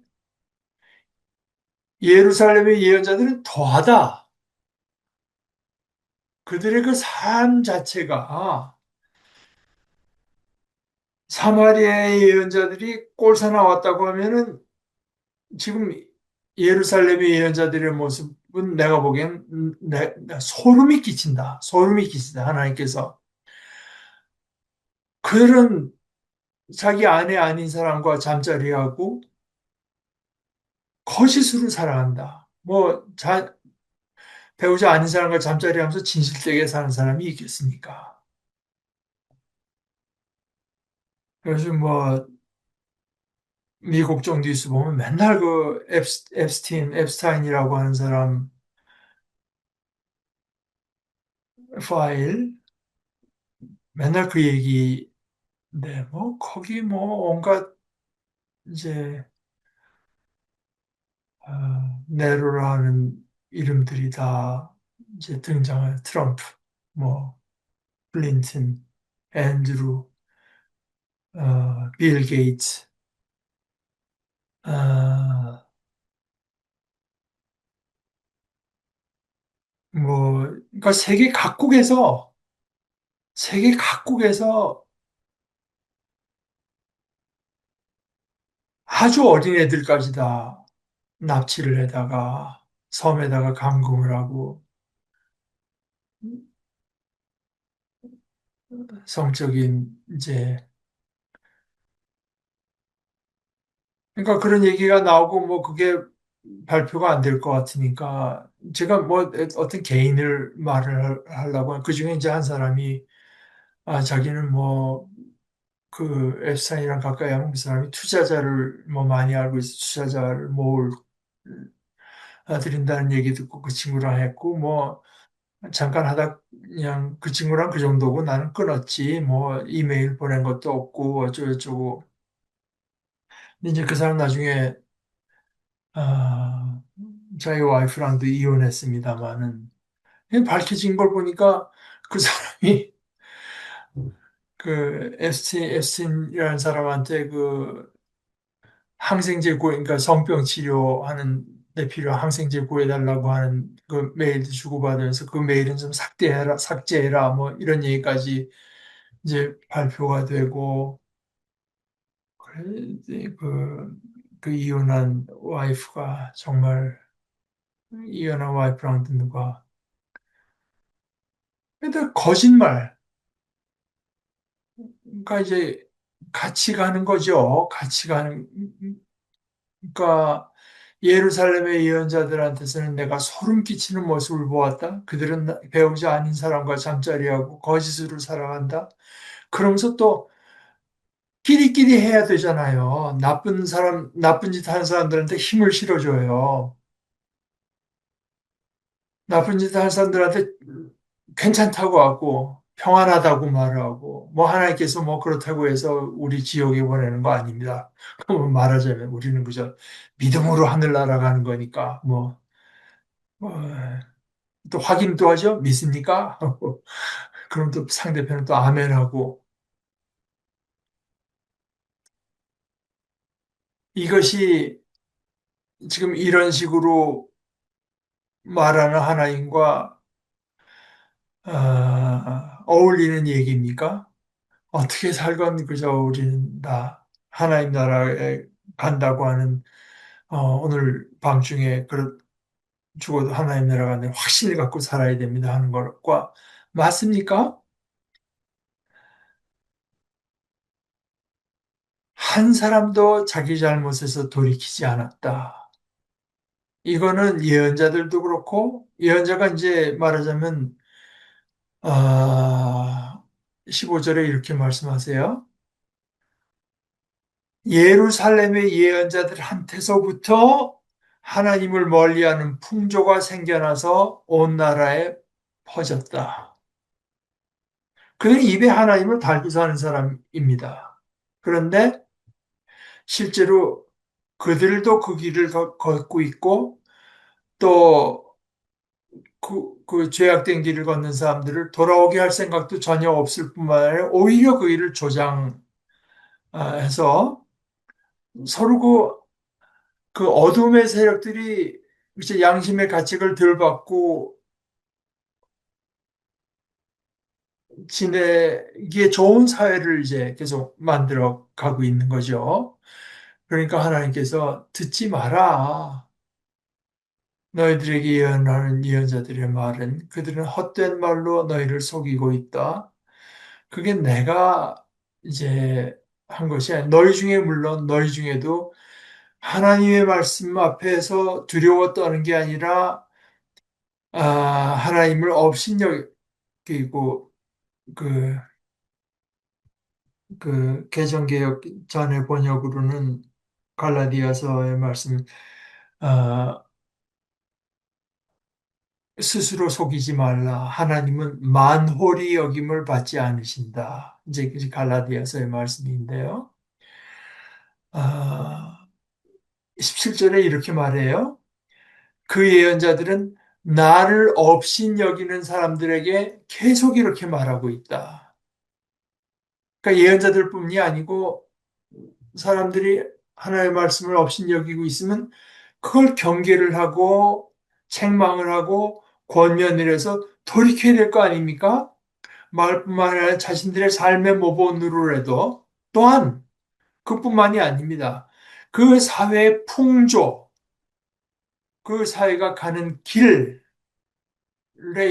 예루살렘의 예언자들은 더하다. 그들의 그 삶 자체가 사마리아의 예언자들이 꼴사 나왔다고 하면은 지금 예루살렘의 예언자들의 모습은 내가 보기엔 소름이 끼친다. 소름이 끼친다. 하나님께서. 그들은 자기 아내 아닌 사람과 잠자리하고 거짓으로 살아간다. 배우자 아닌 사람과 잠자리하면서 진실되게 사는 사람이 있겠습니까? 요즘 미국 쪽 뉴스 보면 맨날 그 앱스타인이라고 하는 사람 파일, 맨날 그 얘기, 네, 거기 온갖 이제, 네로라 하는 이름들이 다 이제 등장한 트럼프, 뭐, 클린턴, 앤드루, 빌 게이츠, 어, 그러니까 세계 각국에서 아주 어린 애들까지 다 납치를 해다가 섬에다가 감금을 하고 성적인 이제 그러니까 그런 얘기가 나오고 그게 발표가 안 될 것 같으니까 제가 어떤 개인을 말을 하려고 그 중에 이제 한 사람이 자기는 그 앱스타인이랑 가까이 하는 그 사람이 투자자를 많이 알고 있어 투자자를 모을 드린다는 얘기 듣고 그 친구랑 했고 잠깐 하다 그냥 그 친구랑 그 정도고 나는 끊었지 이메일 보낸 것도 없고 어쩌고저쩌고 근데 이제 그 사람 나중에 아, 자기 와이프랑도 이혼했습니다만은 밝혀진 걸 보니까 그 사람이 그 epstein이라는 사람한테 그 항생제 그러니까 성병 치료하는 데 필요한 항생제 구해달라고 하는 그 메일도 주고받으면서 그 메일은 좀 삭제해라 이런 얘기까지 이제 발표가 되고 그래 이제 그 이혼한 와이프가 정말 이혼한 와이프랑 누가 근데 거짓말 그러니까 이제 같이 가는 거죠. 같이 가는 그러니까 예루살렘의 예언자들한테서는 내가 소름 끼치는 모습을 보았다. 그들은 배우자 아닌 사람과 잠자리하고 거짓으로 살아간다. 그러면서 또 끼리끼리 해야 되잖아요. 나쁜 짓 하는 사람들한테 힘을 실어줘요. 나쁜 짓 하는 사람들한테 괜찮다고 하고 평안하다고 말하고 하나님께서 그렇다고 해서 우리 지옥에 보내는 거 아닙니다. 그럼 말하자면 우리는 그저 믿음으로 하늘 날아가는 거니까 뭐, 또 확인도 하죠. 믿습니까? 그럼 또 상대편은 또 아멘하고 이것이 지금 이런 식으로 말하는 하나님과 어울리는 얘기입니까? 어떻게 살건 그저 우리는 다 하나님 나라에 간다고 하는 오늘 밤중에 죽어도 하나님 나라 가는 확신을 갖고 살아야 됩니다 하는 것과 맞습니까? 한 사람도 자기 잘못에서 돌이키지 않았다. 이거는 예언자들도 그렇고 예언자가 이제 말하자면 15절에 이렇게 말씀하세요. 예루살렘의 예언자들한테서부터 하나님을 멀리하는 풍조가 생겨나서 온 나라에 퍼졌다. 그들이 입에 하나님을 달고서 하는 사람입니다. 그런데 실제로 그들도 그 길을 걷고 있고 또 그 죄악된 길을 걷는 사람들을 돌아오게 할 생각도 전혀 없을 뿐만 아니라 오히려 그 일을 조장해서 서로 그 어둠의 세력들이 이제 양심의 가책을 덜 받고 지내기에 좋은 사회를 이제 계속 만들어 가고 있는 거죠. 그러니까 하나님께서 듣지 마라. 너희들에게 예언하는 예언자들의 말은 그들은 헛된 말로 너희를 속이고 있다. 그게 내가 이제 한 것이 아니라 너희 중에 물론 너희 중에도 하나님의 말씀 앞에서 두려워 떠는 게 아니라 하나님을 업신여기고 그, 그 개정개혁 전의 번역으로는 갈라디아서의 말씀 아, 스스로 속이지 말라. 하나님은 만홀히 여김을 받지 않으신다. 이제 그 갈라디아서의 말씀인데요. 아, 17절에 이렇게 말해요. 그 예언자들은 나를 업신 여기는 사람들에게 계속 이렇게 말하고 있다. 그러니까 예언자들뿐이 아니고 사람들이 하나님의 말씀을 업신 여기고 있으면 그걸 경계를 하고 책망을 하고 권면을 해서 돌이켜야 될 거 아닙니까? 말뿐만 아니라 자신들의 삶의 모본으로라도 또한 그뿐만이 아닙니다. 그 사회의 풍조, 그 사회가 가는 길에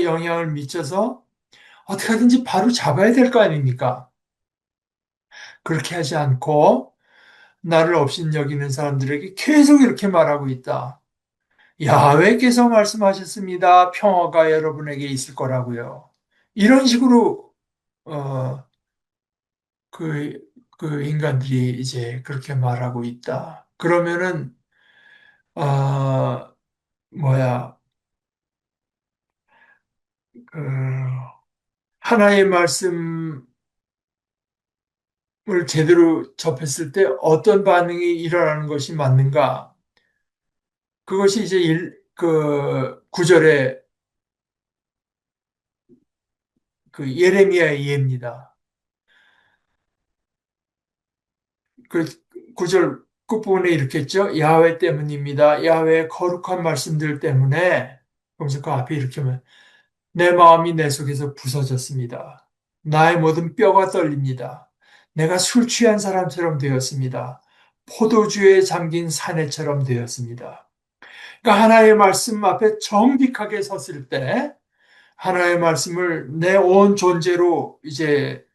영향을 미쳐서 어떻게 하든지 바로 잡아야 될 거 아닙니까? 그렇게 하지 않고 나를 업신 여기는 사람들에게 계속 이렇게 말하고 있다. 야훼께서 말씀하셨습니다. 평화가 여러분에게 있을 거라고요. 이런 식으로 어, 그, 그 인간들이 이제 그렇게 말하고 있다. 그러면은 어, 뭐야 그 하나의 말씀을 제대로 접했을 때 어떤 반응이 일어나는 것이 맞는가? 그것이 이제 그 구절의 그 예레미야의 예입니다. 그 구절 끝부분에 이렇게 했죠. 야훼 때문입니다. 야훼의 거룩한 말씀들 때문에 그러면서 그 앞에 이렇게 하면 내 마음이 내 속에서 부서졌습니다. 나의 모든 뼈가 떨립니다. 내가 술 취한 사람처럼 되었습니다. 포도주에 잠긴 사내처럼 되었습니다. 그러니까 하나의 말씀 앞에 정직하게 섰을 때 하나의 말씀을 내 온 존재로 이제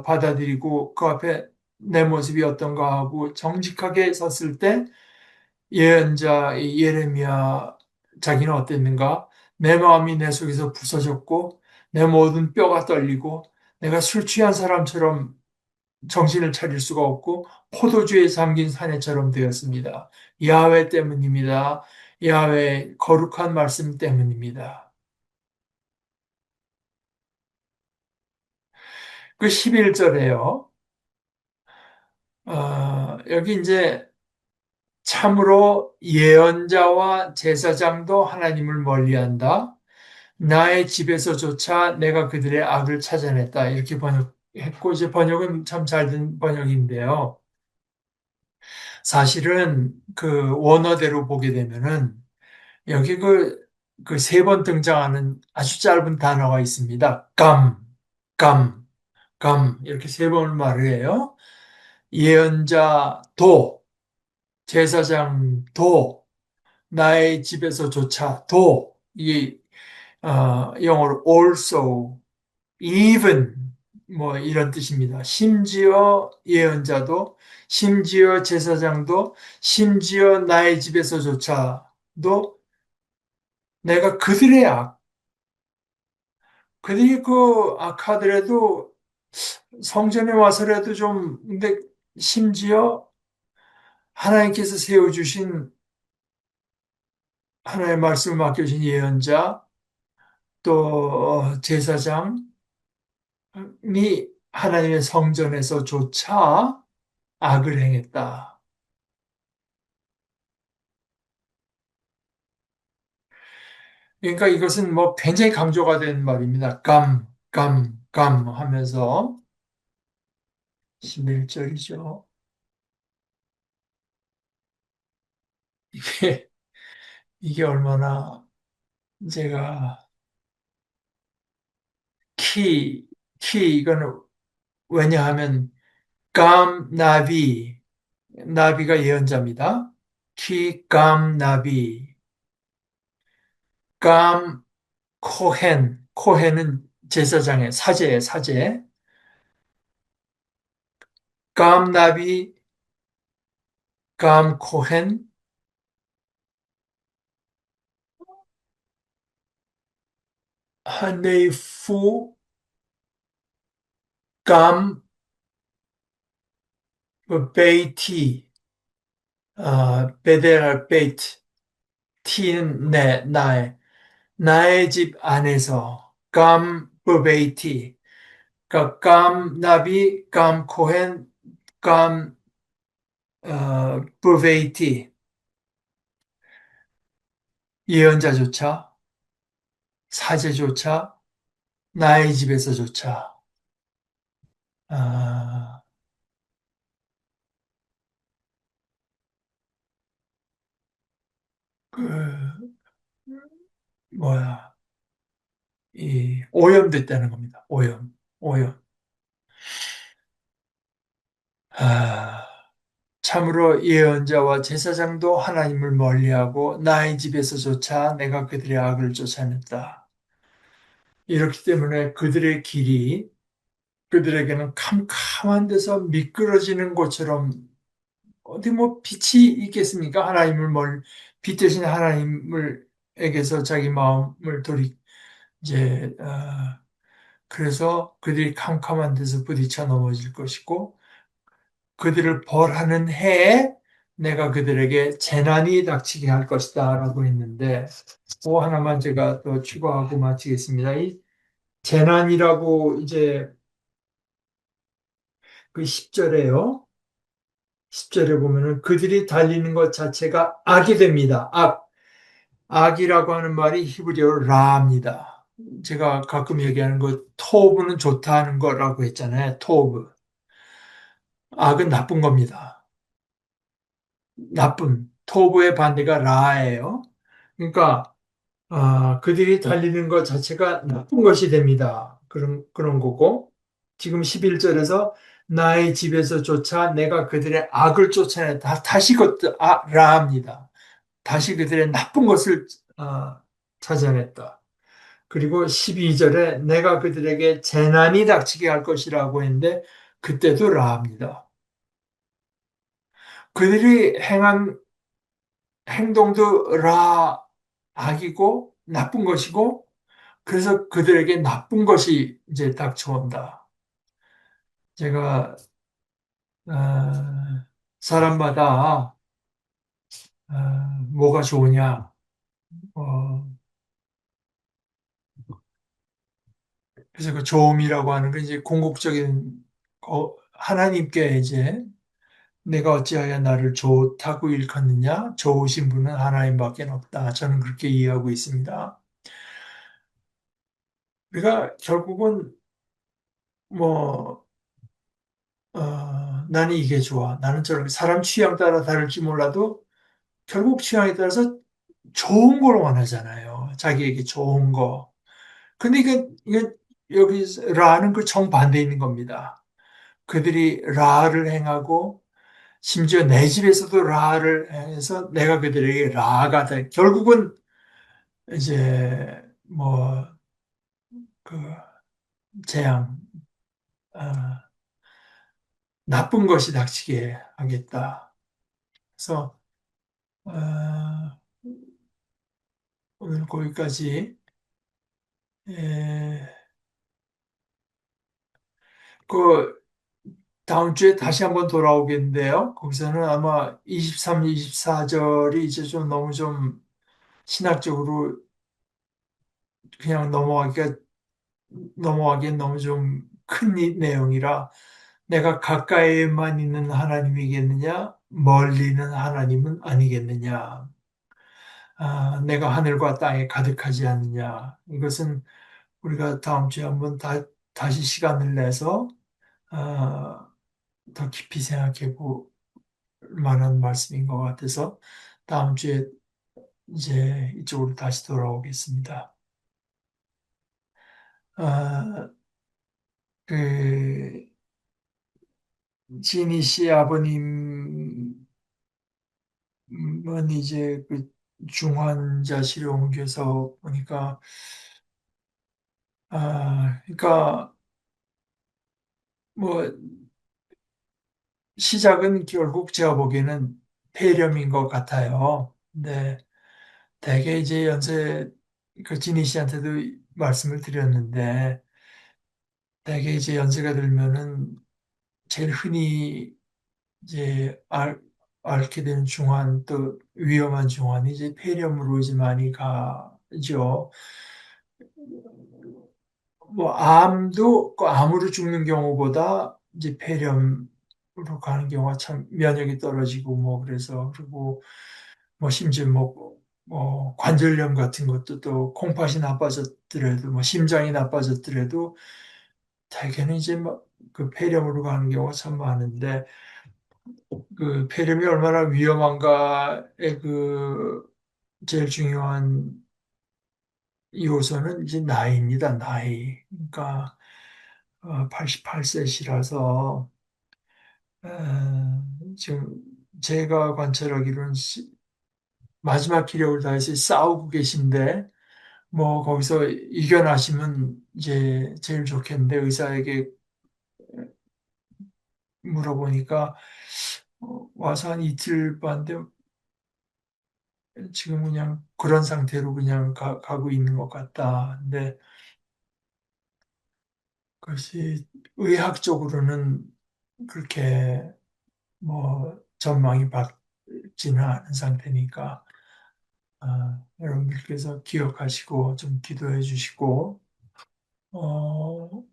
받아들이고 그 앞에 내 모습이 어떤가 하고 정직하게 섰을 때 예언자 이 예레미야 자기는 어땠는가? 내 마음이 내 속에서 부서졌고 내 모든 뼈가 떨리고 내가 술 취한 사람처럼 정신을 차릴 수가 없고 포도주에 잠긴 사내처럼 되었습니다. 야훼 때문입니다. 야훼 거룩한 말씀 때문입니다. 그 11절에요. 여기 이제 참으로 예언자와 제사장도 하나님을 멀리한다. 나의 집에서조차 내가 그들의 악을 찾아냈다. 이렇게 번역했고, 이제 번역은 참 잘 된 번역인데요. 사실은 그 원어대로 보게 되면은 여기 그 세 번 등장하는 아주 짧은 단어가 있습니다. 감, 감. 감 이렇게 세 번을 말을 해요. 예언자 도, 제사장 도, 나의 집에서조차 도, 이 영어로 also, even 뭐 이런 뜻입니다. 심지어 예언자도, 심지어 제사장도, 심지어 나의 집에서조차도 내가 그들의 그들이 그 악하더라도 성전에 와서라도 좀, 근데 심지어 하나님께서 세워주신 하나님의 말씀을 맡겨주신 예언자, 또 제사장이 하나님의 성전에서조차 악을 행했다. 그러니까 이것은 뭐 굉장히 강조가 된 말입니다. 감 하면서 11절이죠. 이게, 이게 얼마나 제가 키, 이거는 왜냐하면 나비가 예언자입니다. 나비, 감, 코헨은 제사장의 사제의 사제. 감나비, 감코헨, 하네이프, 감, 베이티, 베델 베이트, 티는 나의 집 안에서, 베이티, 그러니까 감나비, 감코헨, 감, 베이티, 예언자조차, 사제조차, 나의 집에서조차, 아, 그, 뭐야, 이 오염됐다는 겁니다. 오염. 아, 참으로 예언자와 제사장도 하나님을 멀리하고 나의 집에서조차 내가 그들의 악을 쫓아냈다. 이렇기 때문에 그들의 길이 그들에게는 캄캄한 데서 미끄러지는 것처럼 어디 뭐 빛이 있겠습니까? 빛 대신 하나님을 에게서 자기 마음을 이제 그래서 그들이 캄캄한 데서 부딪혀 넘어질 것이고 그들을 벌하는 해에 내가 그들에게 재난이 닥치게 할 것이다 라고 했는데 그 하나만 제가 또 추가하고 마치겠습니다. 이 재난이라고 이제 그 10절에요. 10절에 보면은 그들이 달리는 것 자체가 악이 됩니다. 악이라고 하는 말이 히브리어로 라입니다. 제가 가끔 얘기하는 거 토브는 좋다 하는 거라고 했잖아요. 토브. 악은 나쁜 겁니다. 토브의 반대가 라예요. 그러니까 그들이 달리는 것 자체가 나쁜 것이 됩니다. 그런 거고 지금 11절에서 나의 집에서조차 내가 그들의 악을 쫓아냈다. 다시 그것도 라합니다. 다시 그들의 나쁜 것을 찾아냈다. 그리고 12절에 내가 그들에게 재난이 닥치게 할 것이라고 했는데 그때도 라합니다. 그들이 행한 행동도 악이고 나쁜 것이고 그래서 그들에게 나쁜 것이 이제 닥쳐온다. 제가 사람마다 뭐가 좋으냐? 어, 그래서 그 좋음이라고 하는 게 이제 궁극적인 하나님께 이제 내가 어찌하여 나를 좋다고 일컫느냐? 좋으신 분은 하나님밖에 없다. 저는 그렇게 이해하고 있습니다. 우리가 결국은 뭐 나는 이게 좋아. 나는 저렇게 사람 취향 따라 다를지 몰라도 결국 취향에 따라서 좋은 걸 원하잖아요. 자기에게 좋은 거. 근데 이게 여기 라는 그 정반대에 있는 겁니다. 그들이 라를 행하고 심지어 내 집에서도 라를 해서 내가 그들에게 라가 돼. 결국은 이제 뭐 그 재앙, 아, 나쁜 것이 닥치게 하겠다. 그래서 어, 오늘 거기까지. 에, 그 다음 주에 다시 한번 돌아오겠는데요. 거기서는 아마 23, 24절이 이제 좀 너무 좀 신학적으로 그냥 넘어가기엔 너무 좀 큰 내용이라 내가 가까이에만 있는 하나님이겠느냐, 멀리 있는 하나님은 아니겠느냐, 내가 하늘과 땅에 가득하지 않느냐. 이것은 우리가 다음 주에 한번 다시 시간을 내서 아, 더 깊이 생각해 볼 만한 말씀인 것 같아서 다음 주에 이제 이쪽으로 다시 돌아오겠습니다. 아, 그 지니 씨 아버님은 이제 그 중환자실에 옮겨서 보니까 그러니까 뭐 시작은 결국 제가 보기에는 폐렴인 것 같아요. 근데 대개 이제 연세 그 지니 씨한테도 말씀을 드렸는데 대개 이제 연세가 들면은 제일 흔히 이제 앓게 되는 중환 또 위험한 중환이 이제 폐렴으로 이제 많이 가죠. 뭐 암도 그 암으로 죽는 경우보다 이제 폐렴으로 가는 경우가 참 면역이 떨어지고 뭐 그래서 그리고 뭐 심지어 뭐 관절염 같은 것도 또 콩팥이 나빠졌더라도 뭐 심장이 나빠졌더라도 대개는 이제 막 그 폐렴으로 가는 경우가 참 많은데 그 폐렴이 얼마나 위험한가의 그 제일 중요한 요소는 이제 나이입니다. 나이. 그러니까 88세시라서 지금 제가 관찰하기로는 마지막 기력을 다해서 싸우고 계신데 뭐 거기서 이겨나시면 이제 제일 좋겠는데 의사에게 물어보니까 와서 한 이틀 반인데 지금 그냥 그런 상태로 그냥 가고 있는 것 같다. 근데 그것이 의학적으로는 그렇게 뭐 전망이 밝지는 않은 상태니까 여러분들께서 기억하시고 좀 기도해 주시고 어,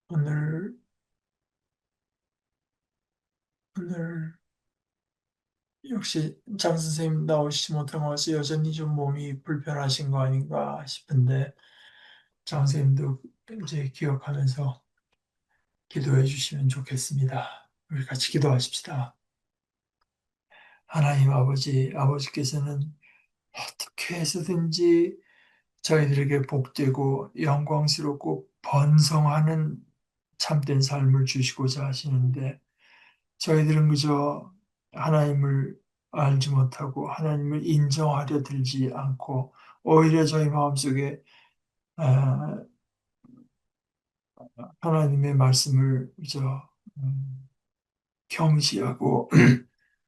오늘 오늘 역시 장 선생님 나오시지 못한 것 같아서 여전히 좀 몸이 불편하신 거 아닌가 싶은데 장 선생님도 이제 기억하면서 기도해 주시면 좋겠습니다. 우리 같이 기도하십시다. 하나님 아버지, 아버지께서는 어떻게 해서든지 저희들에게 복되고 영광스럽고 번성하는 참된 삶을 주시고자 하시는데 저희들은 그저 하나님을 알지 못하고 하나님을 인정하려 들지 않고 오히려 저희 마음속에 아, 하나님의 말씀을 그저 경시하고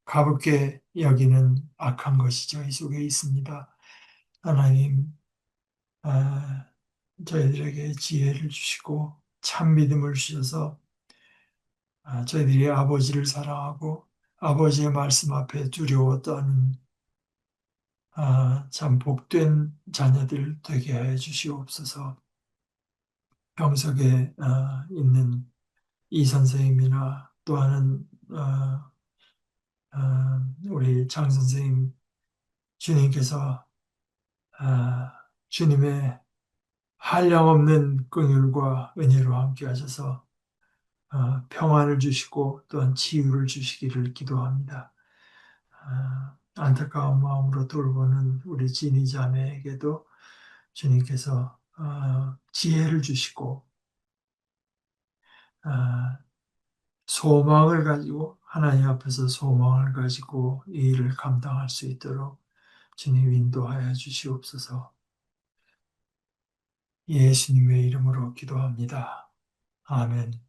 가볍게 여기는 악한 것이 저희 속에 있습니다. 하나님, 아, 저희들에게 지혜를 주시고 참 믿음을 주셔서 저희들이 아버지를 사랑하고 아버지의 말씀 앞에 두려워 떠는 참 복된 자녀들 되게 해 주시옵소서. 병석에 있는 이 선생님이나 또한은 우리 장 선생님 주님께서 주님의 한량없는 긍휼과 은혜로 함께 하셔서 평안을 주시고 또한 치유를 주시기를 기도합니다. 안타까운 마음으로 돌보는 우리 진희 자매에게도 주님께서 지혜를 주시고, 어, 소망을 가지고, 하나님 앞에서 소망을 가지고 이 일을 감당할 수 있도록 주님 인도하여 주시옵소서. 예수님의 이름으로 기도합니다. 아멘.